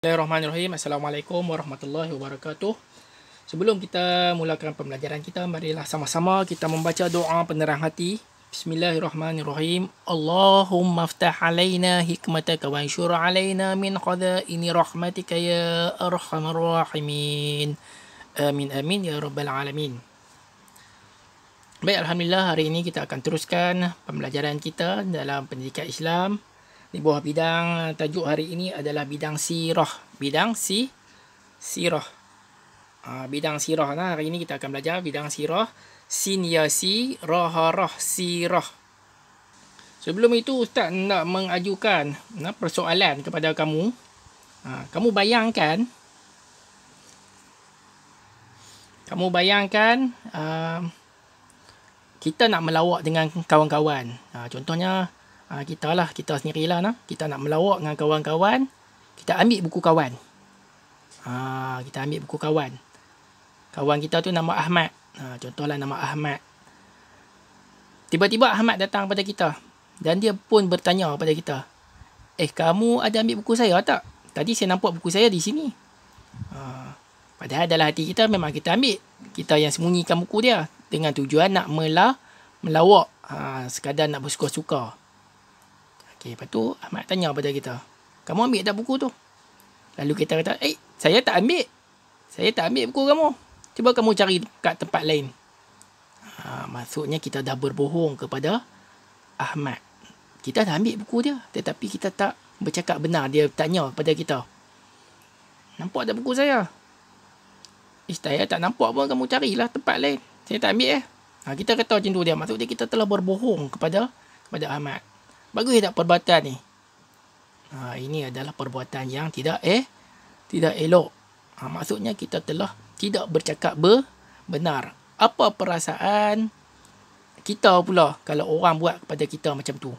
Bismillahirrahmanirrahim. Assalamualaikum warahmatullahi wabarakatuh. Sebelum kita mulakan pembelajaran kita, marilah sama-sama kita membaca doa penerang hati. Bismillahirrahmanirrahim. Allahumma aftah alaina hikmataka wa anshur alaina min khadaini rahmatika ya arhamar rahimin. Amin amin ya rabbal alamin. Baik, alhamdulillah, hari ini kita akan teruskan pembelajaran kita dalam pendidikan Islam. Di bawah bidang tajuk hari ini adalah bidang sirah. Bidang sirah. Bidang sirah. Nah, hari ini kita akan belajar bidang sirah. Sin ya si, rah sirah. Sebelum itu Ustaz nak mengajukan persoalan kepada kamu. Kamu bayangkan kita nak melawak dengan kawan-kawan. Contohnya kita sendirilah, kita nak melawak dengan kawan-kawan, kita ambil buku kawan. Kawan kita tu nama Ahmad. Contohlah nama Ahmad. Tiba-tiba Ahmad datang pada kita dan dia pun bertanya pada kita, kamu ada ambil buku saya tak? Tadi saya nampak buku saya di sini. Padahal dalam hati kita memang kita ambil. Kita yang sembunyikan buku dia dengan tujuan nak melawak, sekadar nak bersuka-suka. Lepas tu Ahmad tanya pada kita, kamu ambil tak buku tu? Lalu kita kata, saya tak ambil buku kamu. Cuba kamu cari kat tempat lain. Maksudnya kita dah berbohong kepada Ahmad. Kita dah ambil buku dia, tetapi kita tak bercakap benar. Dia tanya pada kita, nampak tak buku saya? Saya tak nampak pun, kamu carilah tempat lain. Saya tak ambil. Kita kata macam tu dia. Maksudnya kita telah berbohong kepada Ahmad. Bagus tak perbuatan ni? Ini adalah perbuatan yang tidak elok. Maksudnya kita telah tidak bercakap benar. Apa perasaan kita pula kalau orang buat kepada kita macam tu?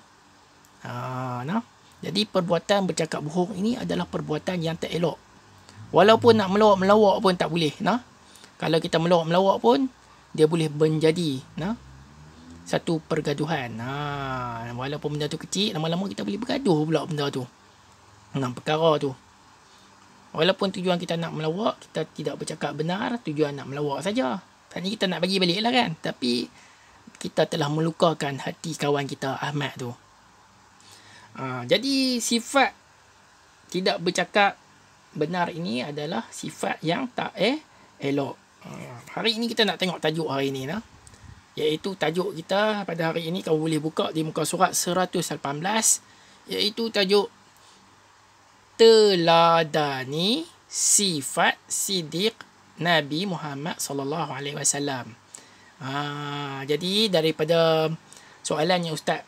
Jadi perbuatan bercakap bohong ini adalah perbuatan yang tak elok. Walaupun nak melawak pun tak boleh. Kalau kita melawak pun, dia boleh menjadi satu pergaduhan. Walaupun benda tu kecil, lama-lama kita boleh bergaduh pula benda tu. Perkara tu. Walaupun tujuan kita nak melawak, kita tidak bercakap benar, tujuan nak melawak saja. Tadi kita nak bagi balik lah kan. Tapi kita telah melukakan hati kawan kita Ahmad tu. Jadi sifat tidak bercakap benar ini adalah sifat yang tak elok. Hari ini kita nak tengok tajuk hari ini iaitu tajuk kita pada hari ini, kamu boleh buka di muka surat 118, iaitu tajuk teladani sifat Siddiq Nabi Muhammad sallallahu alaihi wasallam. Jadi daripada soalan yang Ustaz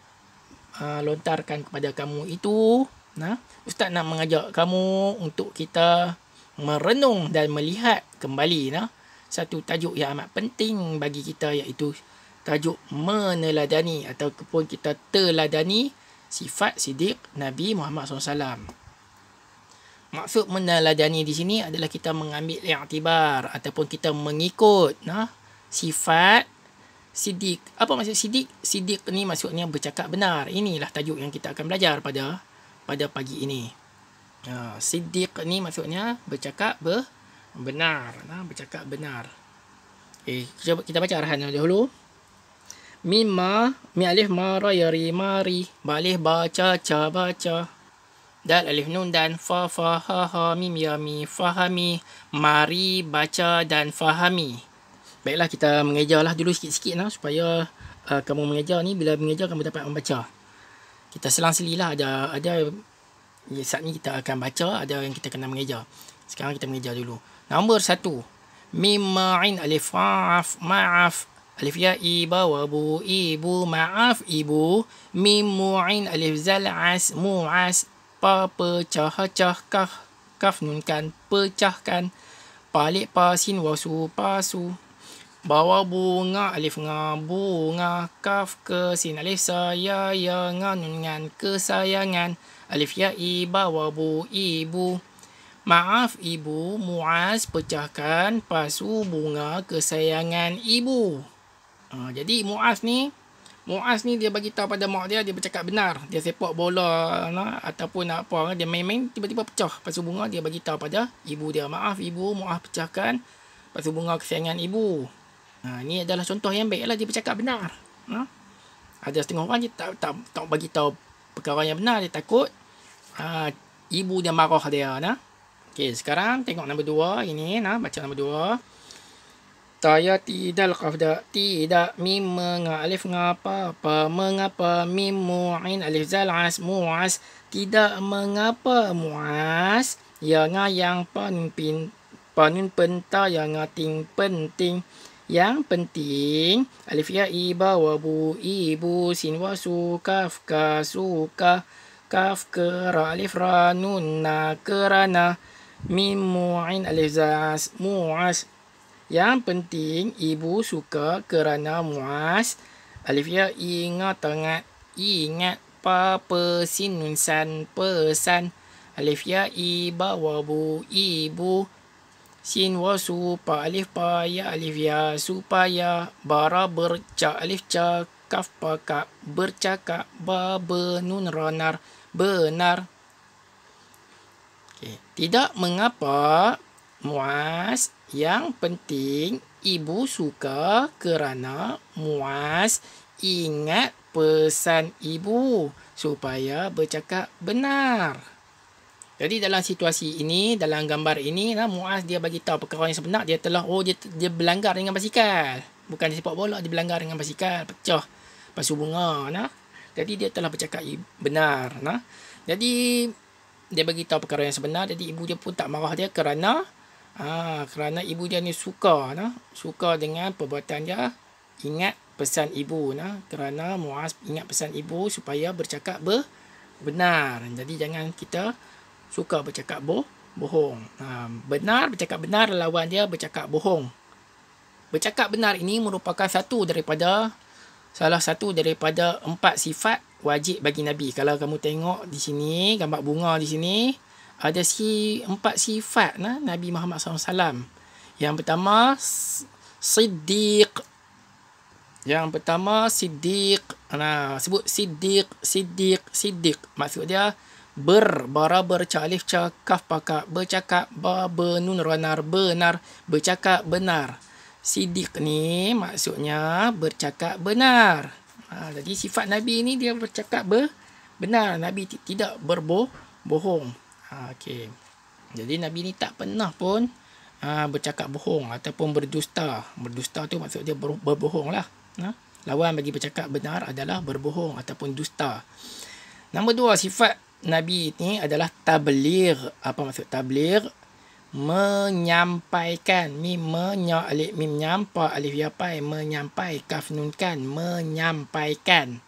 lontarkan kepada kamu itu, Ustaz nak mengajak kamu untuk kita merenung dan melihat kembali satu tajuk yang amat penting bagi kita, iaitu tajuk meneladani ataupun kita teladani sifat Siddiq Nabi Muhammad SAW. Maksud meneladani di sini adalah kita mengambil i'tibar ataupun kita mengikut sifat Siddiq. Apa maksud Siddiq? Siddiq ni maksudnya bercakap benar. Inilah tajuk yang kita akan belajar pada pagi ini. Siddiq ni maksudnya bercakap benar. Bercakap benar. Kita baca arahan dahulu. Mimma, mi alif mara yari mari, balih baca ca baca, dal alif nun dan fa fa ha ha mim ya mi fahami, mari baca dan fahami. Baiklah, kita mengejarlah dulu sikit-sikit supaya kamu mengejar ni, bila mengejar kamu dapat membaca. Kita selang-selilah, ada saat ni kita akan baca, ada yang kita kena mengejar. Sekarang kita mengejar dulu. Nombor 1, mim ma'in alif ma'af alif ya iba wa bu ibu maaf ibu, mim mu'in alif zal as mu'as, pa pecah kaf nun kan pecahkan, palik pasin wasu pasu, bawa bunga alif nga bunga, kaf ke sin alif saya ya nga nun ngan kesayangan, alif ya iba wa bu ibu, maaf ibu mu'as pecahkan, pasu bunga kesayangan ibu. Jadi mu'af ni Muaz ni dia bagi tahu pada mak dia bercakap benar. Dia sepak bola ataupun apa, dia main-main tiba-tiba pecah. Pasu bunga dia bagi tahu pada ibu dia, maaf ibu, Muaz pecahkan pasu bunga kesayangan ibu. Ni adalah contoh yang baik lah, dia bercakap benar. Ada setengah orang dia tak bagi tahu perkara yang benar, dia takut ibu dia marah dia. Okey, sekarang tengok nombor 2 ini, baca nombor 2. Taya tidak qafda tidak mim mengalif ngapa apa mengapa mim mu'in alif zal as mu'as tidak mengapa mu'as yang panun penta yang ting penting yang penting alif ya iba wa bu ibu sin wa su kaf ka suka kaf kera alif ra nun na kerana mim mu'in alif zal as mu'as. Yang penting ibu suka kerana Muaz. Alif ya ingat pa pesin nun san pesan. Alif ya iba wa bu ibu sin wa su pa alif pa ya alif ya supaya bara bercak alif ca kaf pa ka bercakap ba benun ranar benar. Okay. Tidak mengapa Muaz, yang penting ibu suka kerana Muaz ingat pesan ibu supaya bercakap benar. Jadi dalam situasi ini, dalam gambar ini, Muaz dia bagi tahu perkara yang sebenar. Dia telah dia berlanggar dengan basikal. Bukan dia sepak bola, dia berlanggar dengan basikal, pecah pasu bunga. Jadi dia telah bercakap benar. Jadi dia bagi tahu perkara yang sebenar. Jadi ibu dia pun tak marah dia kerana ibu dia ni suka dengan perbuatan dia, ingat pesan ibu kerana Muaz ingat pesan ibu supaya bercakap benar. Jadi jangan kita suka bercakap bohong. Benar, bercakap benar, lawan dia bercakap bohong. Bercakap benar ini merupakan salah satu daripada 4 sifat wajib bagi Nabi. Kalau kamu tengok di sini, gambar bunga di sini, ada 4 sifat Nabi Muhammad SAW. Yang pertama, Siddiq. Sebut Siddiq. Maksud dia bara bercalif cakaf pakak bercakap benun ranar benar, bercakap benar. Siddiq ni maksudnya bercakap benar. Jadi sifat Nabi ni dia bercakap benar. Nabi tidak berbohong. Okey. Jadi Nabi ni tak pernah pun bercakap bohong ataupun berdusta. Berdusta tu maksud dia berbohong lah. Lawan bagi bercakap benar adalah berbohong ataupun dusta. Nombor 2 sifat Nabi ni adalah tabligh. Apa maksud tabligh? Menyampaikan. Mim alif mim nyampa alif ya pai menyampai kaf nun kan menyampaikan.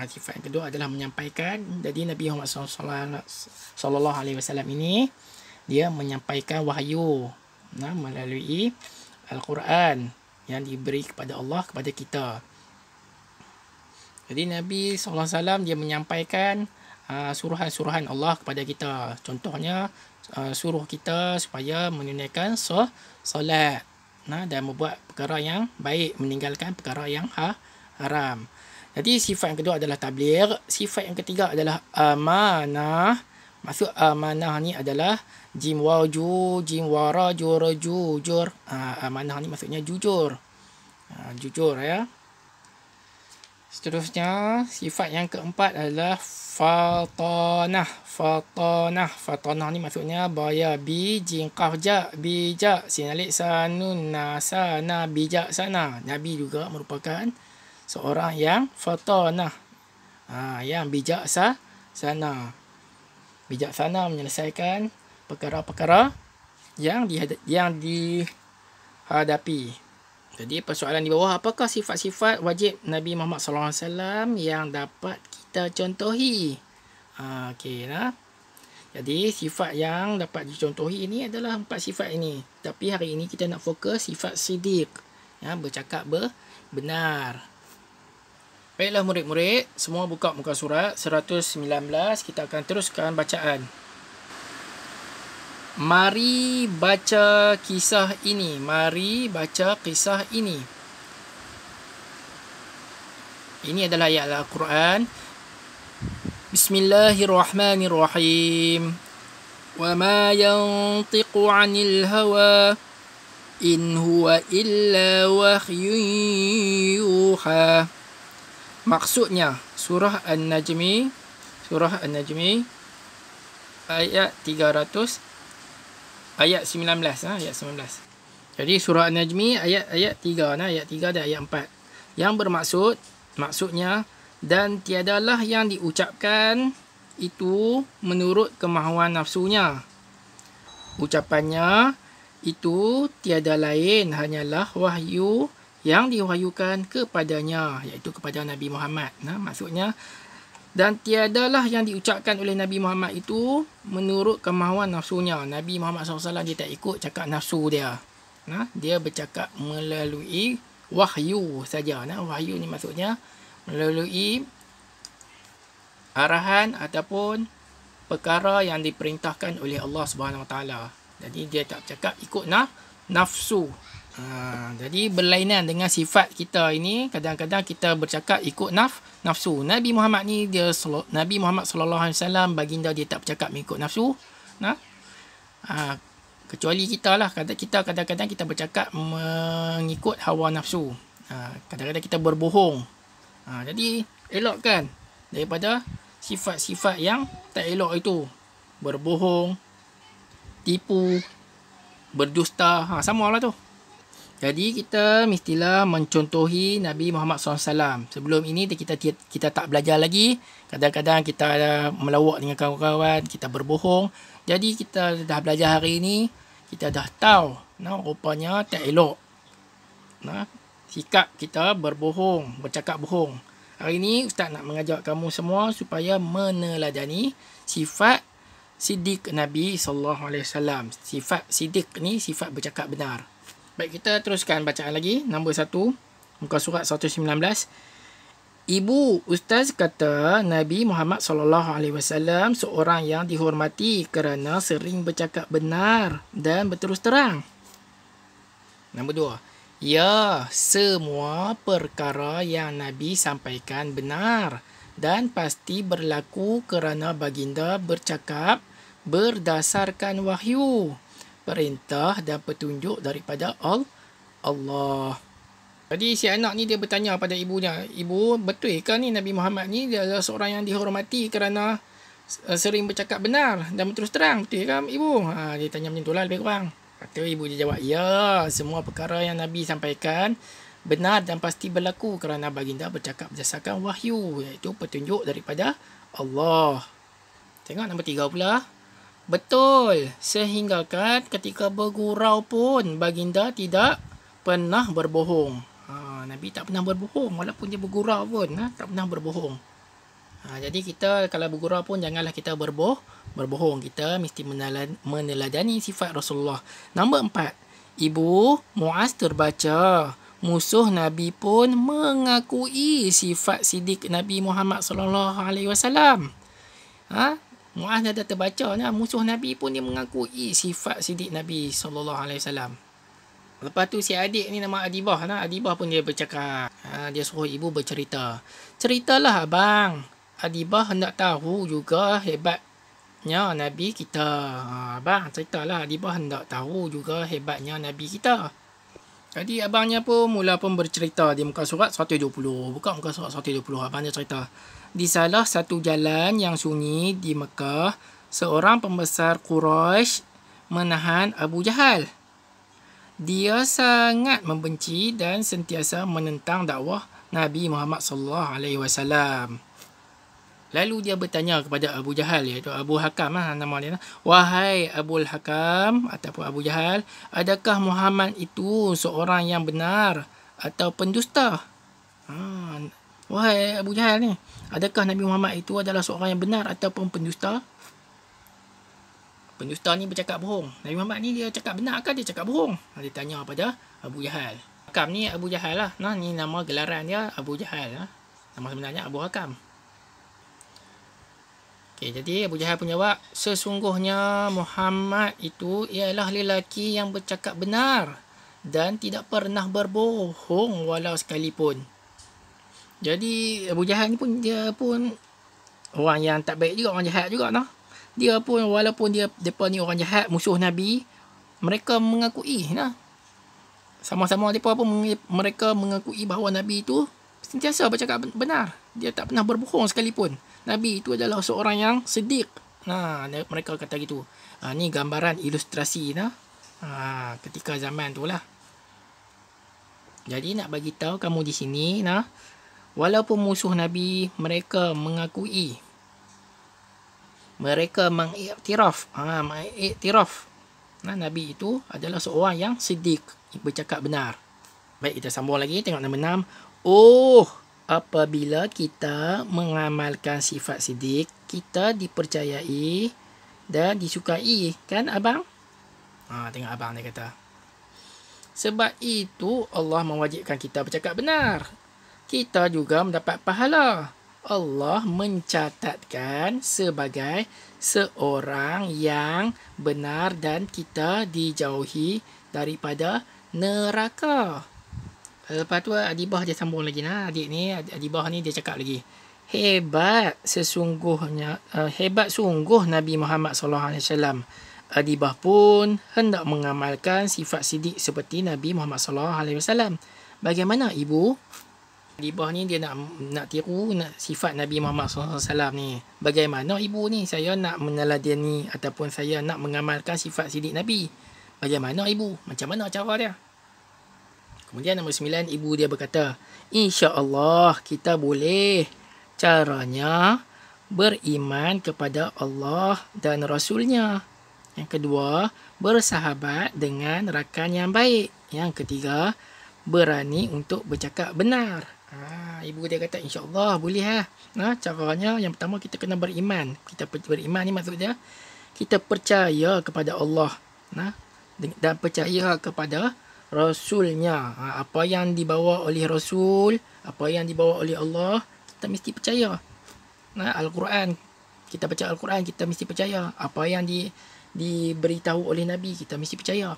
Sifat yang kedua adalah menyampaikan. Jadi Nabi Muhammad sallallahu alaihi wasallam ini dia menyampaikan wahyu melalui Al-Quran yang diberi kepada Allah kepada kita. Jadi Nabi sallallahu alaihi wasallam dia menyampaikan suruhan-suruhan Allah kepada kita. Contohnya suruh kita supaya menunaikan solat dan membuat perkara yang baik, meninggalkan perkara yang haram. Jadi sifat yang kedua adalah tabligh. Sifat yang ketiga adalah amanah. Maksud amanah ni adalah jim waju, jim wara, jujur. Amanah ni maksudnya jujur. Jujur ya. Seterusnya, sifat yang keempat adalah fatanah. Fatanah ni maksudnya baya bi jim qaf ja bijak sinalik sanun nasana bijak sana. Nabi juga merupakan seorang yang fatanah, yang bijaksana. Bijaksana menyelesaikan perkara-perkara yang dihadapi. Jadi persoalan di bawah, apakah sifat-sifat wajib Nabi Muhammad SAW yang dapat kita contohi? Jadi sifat yang dapat dicontohi ini adalah 4 sifat ini. Tapi hari ini kita nak fokus sifat siddiq, bercakap benar. Baiklah murid-murid, semua buka muka surat 119. Kita akan teruskan bacaan. Mari baca kisah ini. Ini adalah ayat Al-Quran. Bismillahirrahmanirrahim. Wa ma yantiqu 'anil hawa in huwa illa wahyun yuha. Maksudnya surah An-Najmi ayat 300 ayat 19 ayat 19. Jadi surah An-Najmi ayat 3 ayat 3 dan ayat 4. Yang maksudnya dan tiadalah yang diucapkan itu menurut kemahuan nafsunya. Ucapannya itu tiada lain hanyalah wahyu yang diwahyukan kepadanya, iaitu kepada Nabi Muhammad. Nah, maksudnya dan tiadalah yang diucapkan oleh Nabi Muhammad itu menurut kemahuan nafsunya. Nabi Muhammad SAW dia tak ikut cakap nafsu dia. Nah, dia bercakap melalui wahyu saja. Nah, wahyu ni maksudnya melalui arahan ataupun perkara yang diperintahkan oleh Allah Subhanahu Wa Taala. Jadi dia tak bercakap ikut nafsu. Jadi berlainan dengan sifat kita ini, kadang-kadang kita bercakap ikut nafsu. Nabi Muhammad sallallahu alaihi wasallam, baginda dia tak bercakap ikut nafsu. Kecuali kita lah, kita kadang-kadang kita bercakap mengikut hawa nafsu. Kadang-kadang kita berbohong. Jadi elokkan daripada sifat-sifat yang tak elok itu. Berbohong, tipu, berdusta, sama lah tu. Jadi kita mestilah mencontohi Nabi Muhammad SAW. Sebelum ini kita tak belajar lagi. Kadang-kadang kita melawak dengan kawan-kawan, kita berbohong. Jadi kita dah belajar hari ini, kita dah tahu, rupanya tak elok. Sikap kita berbohong, bercakap bohong. Hari ini Ustaz nak mengajak kamu semua supaya meneladani sifat siddiq Nabi SAW. Sifat siddiq ni sifat bercakap benar. Baik, kita teruskan bacaan lagi. Nombor 1, muka surat 119. Ibu Ustaz kata Nabi Muhammad SAW seorang yang dihormati kerana sering bercakap benar dan berterus terang. Nombor 2. Ya, semua perkara yang Nabi sampaikan benar dan pasti berlaku kerana baginda bercakap berdasarkan wahyu, perintah dan petunjuk daripada Allah. Jadi si anak ni dia bertanya pada ibunya, ibu, betulkah ni Nabi Muhammad ni dia adalah seorang yang dihormati kerana sering bercakap benar dan berterus terang? Betul kan ibu? Dia tanya macam tu lah lebih kurang. Kata ibu, dia jawab, ya, semua perkara yang Nabi sampaikan benar dan pasti berlaku kerana baginda bercakap berdasarkan wahyu, iaitu petunjuk daripada Allah. Tengok nombor 3 pula. Betul, sehingga ketika bergurau pun baginda tidak pernah berbohong. Nabi tak pernah berbohong walaupun dia bergurau pun, tak pernah berbohong. Jadi kita kalau bergurau pun janganlah kita berbohong. Kita mesti meneladani sifat Rasulullah. Nombor 4. Ibu Muaz terbaca musuh Nabi pun mengakui sifat siddiq Nabi Muhammad SAW. Muaz dah terbaca, musuh Nabi pun dia mengakui sifat siddiq Nabi SAW. Lepas tu si adik ni nama Adibah. Adibah pun dia bercakap. Dia suruh ibu bercerita. Ceritalah abang. Adibah hendak tahu juga hebatnya Nabi kita. Abang ceritalah, Adibah hendak tahu juga hebatnya Nabi kita. Jadi abangnya pun mula bercerita di muka surat 120. Buka muka surat 120. Abang dia cerita. Di salah satu jalan yang sunyi di Mekah, seorang pembesar Quraisy menahan Abu Jahal. Dia sangat membenci dan sentiasa menentang dakwah Nabi Muhammad SAW. Lalu dia bertanya kepada Abu Jahal, iaitu Abu Hakam nama dia. Wahai Abu Hakam ataupun Abu Jahal, adakah Muhammad itu seorang yang benar atau pendusta? Wahai Abu Jahal ni, adakah Nabi Muhammad itu adalah seorang yang benar ataupun pendusta? Pendusta ni bercakap bohong. Nabi Muhammad ni dia cakap benar ke dia cakap bohong? Dia tanya pada Abu Jahal. Hakam ni Abu Jahal lah. Ni nama gelaran dia Abu Jahal. Nama sebenarnya Abu Hakam. Jadi Abu Jahal pun jawab, sesungguhnya Muhammad itu ialah lelaki yang bercakap benar dan tidak pernah berbohong walau sekalipun. Jadi Abu Jahal ni pun dia pun orang yang tak baik juga, orang jahat juga noh. Dia pun walaupun depa ni orang jahat, musuh Nabi, mereka mengakui nah. Sama-sama depa pun mereka mengakui bahawa Nabi itu sentiasa bercakap benar. Dia tak pernah berbohong sekalipun. Nabi itu adalah seorang yang siddiq. Nah, mereka kata gitu. Ni gambaran ilustrasi nah. Ketika zaman tu lah. Jadi nak bagi tahu kamu di sini nah, walaupun musuh Nabi mereka mengakui, mereka mengiktiraf, nah, Nabi itu adalah seorang yang siddiq, bercakap benar. Baik, kita sambung lagi tengok nombor 6. Apabila kita mengamalkan sifat siddiq, kita dipercayai dan disukai, kan abang? Tengok abang dia kata. Sebab itu Allah mewajibkan kita bercakap benar. Kita juga mendapat pahala. Allah mencatatkan sebagai seorang yang benar dan kita dijauhi daripada neraka. Lepas tu Adibah dia sambung lagi nah. Adik ni, Adibah ni dia cakap lagi. Hebat sungguh Nabi Muhammad SAW. Adibah pun hendak mengamalkan sifat siddiq seperti Nabi Muhammad SAW. Bagaimana ibu? Adibah ni dia nak tiru sifat Nabi Muhammad SAW ni. Bagaimana ibu ni? Saya nak meneladani ataupun saya nak mengamalkan sifat siddiq Nabi. Bagaimana ibu? Macam mana cara dia? Kemudian nombor 9, ibu dia berkata, InsyaAllah kita boleh. Caranya beriman kepada Allah dan Rasulnya. Yang kedua, bersahabat dengan rakan yang baik. Yang ketiga, berani untuk bercakap benar. Ibu dia kata insya-Allah boleh lah. Caranya yang pertama kita kena beriman. Kita beriman ni maksudnya kita percaya kepada Allah dan percaya kepada Rasulnya. Apa yang dibawa oleh Rasul, apa yang dibawa oleh Allah, kita mesti percaya. Al-Quran, kita baca Al-Quran, kita mesti percaya. Apa yang diberitahu oleh Nabi, kita mesti percaya.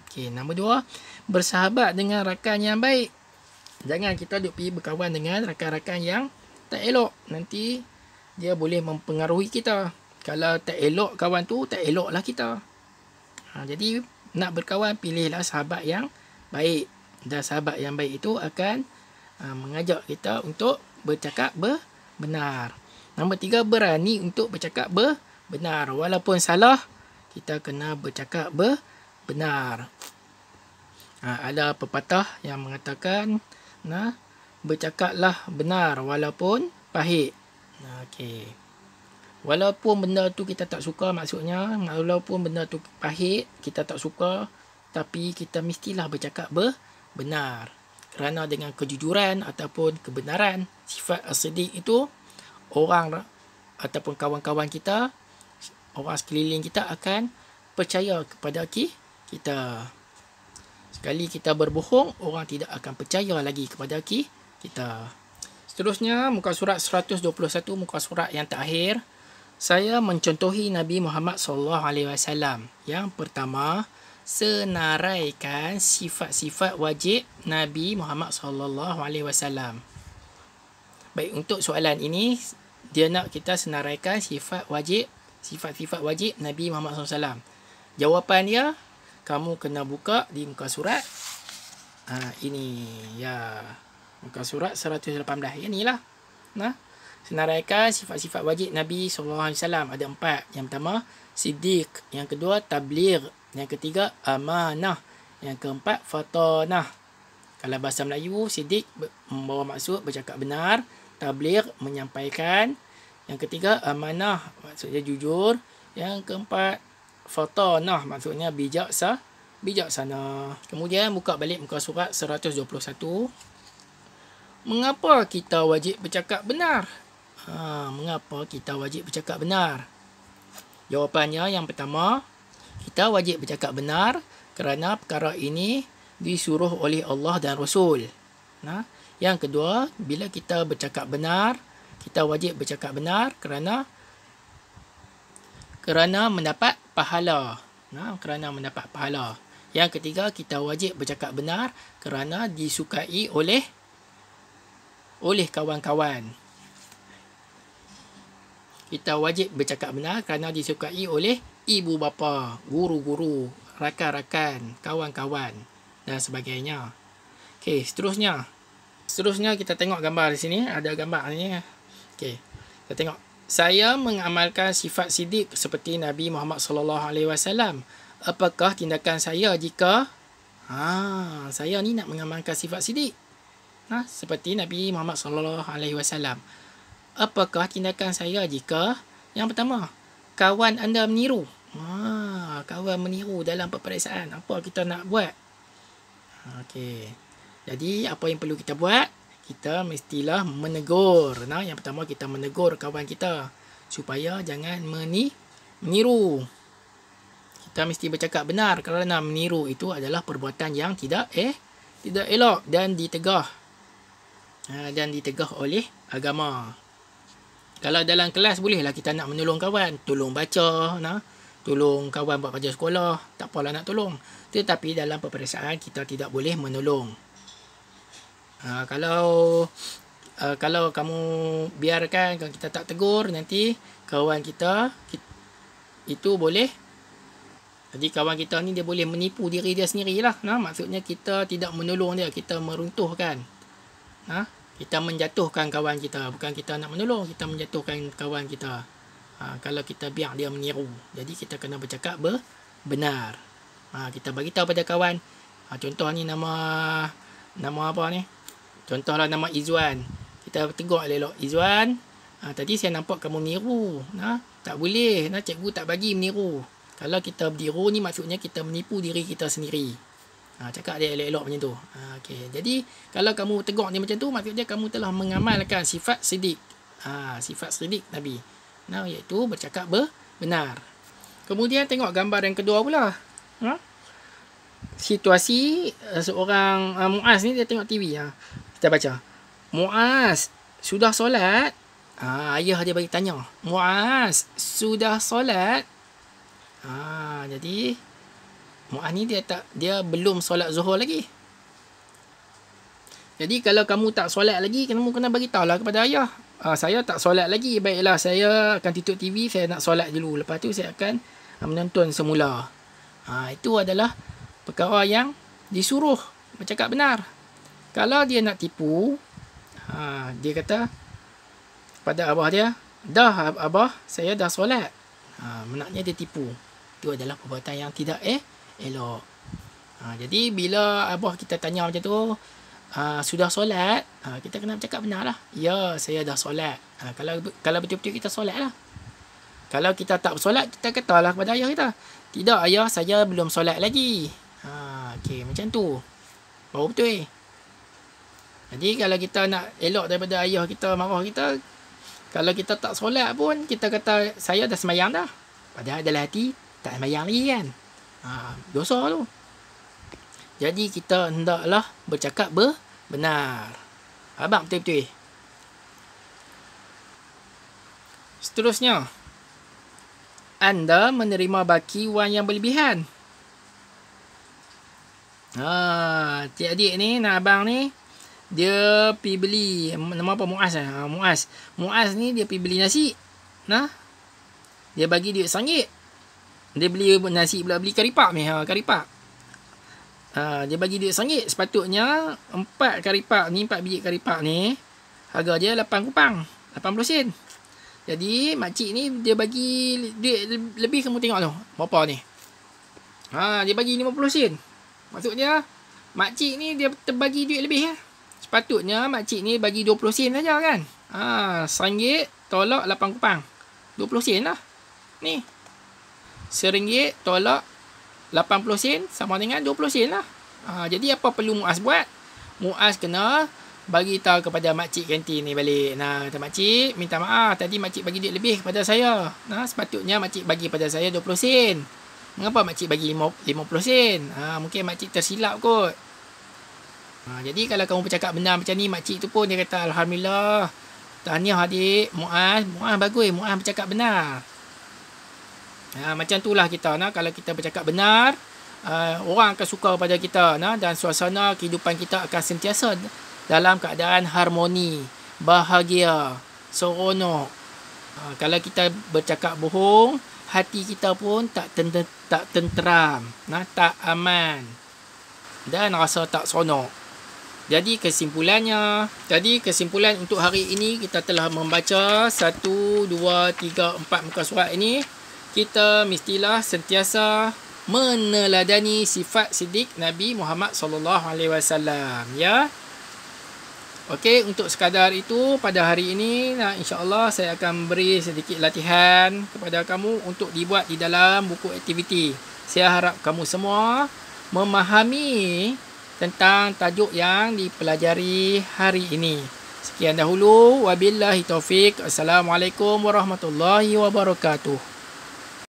Okey, nombor 2, bersahabat dengan rakan yang baik. Jangan kita duk pergi berkawan dengan rakan-rakan yang tak elok. Nanti dia boleh mempengaruhi kita. Kalau tak elok kawan tu, tak eloklah kita. Jadi nak berkawan, pilihlah sahabat yang baik. Dan sahabat yang baik itu akan mengajak kita untuk bercakap benar. Nombor 3, berani untuk bercakap benar. Walaupun salah, kita kena bercakap benar. Ada pepatah yang mengatakan, bercakaplah benar walaupun pahit. Okey. Walaupun benda tu kita tak suka, maksudnya walaupun benda tu pahit, kita tak suka, tapi kita mestilah bercakap benar. Kerana dengan kejujuran ataupun kebenaran, sifat as-siddiq itu, orang ataupun kawan-kawan kita, orang sekeliling kita akan percaya kepada kita. Sekali kita berbohong, orang tidak akan percaya lagi kepada kita. Seterusnya, muka surat 121, muka surat yang terakhir. Saya mencontohi Nabi Muhammad SAW. Yang pertama, senaraikan sifat-sifat wajib Nabi Muhammad SAW. Baik, untuk soalan ini, dia nak kita senaraikan sifat-sifat wajib Nabi Muhammad SAW. Jawapan dia, kamu kena buka di muka surat ini ya, muka surat 118. Inilah senaraikan sifat-sifat wajib Nabi SAW. Ada 4. Yang pertama, siddiq. Yang kedua, tabligh. Yang ketiga, amanah. Yang keempat, fatanah. Kalau bahasa Melayu, siddiq membawa maksud bercakap benar. Tabligh, menyampaikan. Yang ketiga, amanah, maksudnya jujur. Yang keempat, fatanah, maksudnya bijaksana. Kemudian buka balik muka surat 121. Mengapa kita wajib bercakap benar? Mengapa kita wajib bercakap benar? Jawapannya, yang pertama, kita wajib bercakap benar kerana perkara ini disuruh oleh Allah dan Rasul. Yang kedua, bila kita bercakap benar, kita wajib bercakap benar kerana mendapat pahala. Kerana mendapat pahala. Yang ketiga, kita wajib bercakap benar kerana disukai oleh oleh kawan-kawan. Kita wajib bercakap benar kerana disukai oleh ibu bapa, guru-guru, rakan-rakan, kawan-kawan dan sebagainya. Okey, seterusnya. Seterusnya kita tengok gambar di sini. Ada gambar ni. Okey, kita tengok. Saya mengamalkan sifat sidik seperti Nabi Muhammad sallallahu alaihi wasallam. Apakah tindakan saya jika saya ni nak mengamalkan sifat sidik? Seperti Nabi Muhammad sallallahu alaihi wasallam. Apakah tindakan saya jika yang pertama, kawan anda meniru? Kawan meniru dalam peperiksaan. Apa kita nak buat? Okey. Jadi apa yang perlu kita buat? Kita mestilah menegur. Yang pertama kita menegur kawan kita supaya jangan meniru. Kita mesti bercakap benar kerana meniru itu adalah perbuatan yang tidak elok dan ditegah. Dan ditegah oleh agama. Kalau dalam kelas bolehlah kita nak menolong kawan, tolong baca, tolong kawan buat kerja sekolah, tak apalah nak tolong. Tetapi dalam peperiksaan kita tidak boleh menolong. Kalau kamu biarkan, kalau kita tak tegur, nanti kawan kita itu boleh. Jadi kawan kita ni dia boleh menipu diri dia sendirilah. Maksudnya kita tidak menolong dia, kita meruntuhkan. Kita menjatuhkan kawan kita. Bukan kita nak menolong, kita menjatuhkan kawan kita. Kalau kita biar dia meniru. Jadi kita kena bercakap benar. Kita bagi tahu pada kawan. Contoh ni nama apa ni? Contohlah nama Izwan. Kita tegur elok, Izwan, tadi saya nampak kamu meniru. Tak boleh. Cikgu tak bagi meniru. Kalau kita meniru ni maksudnya kita menipu diri kita sendiri. Cakap dia elok-elok macam tu. Okay. Jadi kalau kamu tegur dia macam tu, maksudnya kamu telah mengamalkan sifat sidik. Sifat sidik Nabi. Iaitu bercakap benar. Kemudian tengok gambar yang kedua pula. Situasi seorang Muaz ni dia tengok TV. Kita baca. Muaz, sudah solat? Ayah dia bagi tanya. Muaz, sudah solat? Jadi Muaz ni dia belum solat Zuhur lagi. Jadi kalau kamu tak solat lagi, kamu kena bagi tahulah kepada ayah. Saya tak solat lagi. Baiklah, saya akan tutup TV, saya nak solat dulu. Lepas tu saya akan menonton semula. Itu adalah perkara yang disuruh bercakap benar. Kalau dia nak tipu, dia kata pada abah dia, dah abah, saya dah solat. Menaknya dia tipu. Itu adalah perbuatan yang tidak elok. Jadi bila abah kita tanya macam tu, sudah solat, kita kena bercakap benar lah. Ya, saya dah solat. Kalau betul-betul kita solat lah. Kalau kita tak bersolat, kita katalah kepada ayah kita, tidak ayah, saya belum solat lagi. Okey, macam tu baru betul. Jadi kalau kita nak elok daripada ayah kita marah kita, kalau kita tak solat pun kita kata saya dah semayang dah, padahal dalam hati tak semayang lagi kan. Dosa tu. Jadi kita hendaklah bercakap benar. Abang betul-betul. Seterusnya, anda menerima baki wang yang berlebihan. Adik-adik ni, abang ni, dia pergi beli, nama apa, Muaz lah. Muaz ni dia pergi beli nasi. Dia bagi duit RM1. Dia beli nasi pula, beli karipak ni. Dia bagi duit RM1. Sepatutnya 4 biji karipak ni harga dia 8 kupang, 80 sen. Jadi makcik ni dia bagi duit lebih. Kamu tengok tu berapa ni. Dia bagi 50 sen. Maksudnya makcik ni dia terbagi duit lebih. Sepatutnya makcik ni bagi 20 sen saja kan. RM1 tolak 8 kupang, 20 sen lah. Ni RM1 tolak 80 sen sama dengan 20 sen lah. Jadi apa perlu Muaz buat? Muaz kena bagi tahu kepada makcik kantin ni balik. Kata makcik, minta maaf tadi makcik bagi duit lebih kepada saya. Sepatutnya makcik bagi pada saya 20 sen. Mengapa makcik bagi 50 sen? Mungkin makcik tersilap kot. Jadi kalau kamu bercakap benar macam ni, makcik tu pun dia kata alhamdulillah, tahniah adik Muaz bagus, Muaz bercakap benar. Macam itulah kita. Kalau kita bercakap benar, orang akan suka pada kita, dan suasana kehidupan kita akan sentiasa dalam keadaan harmoni, bahagia, seronok. Kalau kita bercakap bohong, hati kita pun tak tenteram, tak aman dan rasa tak seronok. Jadi kesimpulan untuk hari ini, kita telah membaca 1, 2, 3, 4 muka surat ini. Kita mestilah sentiasa meneladani sifat siddiq Nabi Muhammad SAW, ya. Okey, untuk sekadar itu pada hari ini, insya-Allah saya akan beri sedikit latihan kepada kamu untuk dibuat di dalam buku aktiviti. Saya harap kamu semua memahami tentang tajuk yang dipelajari hari ini. Sekian dahulu, wabillahi taufik. Assalamualaikum warahmatullahi wabarakatuh.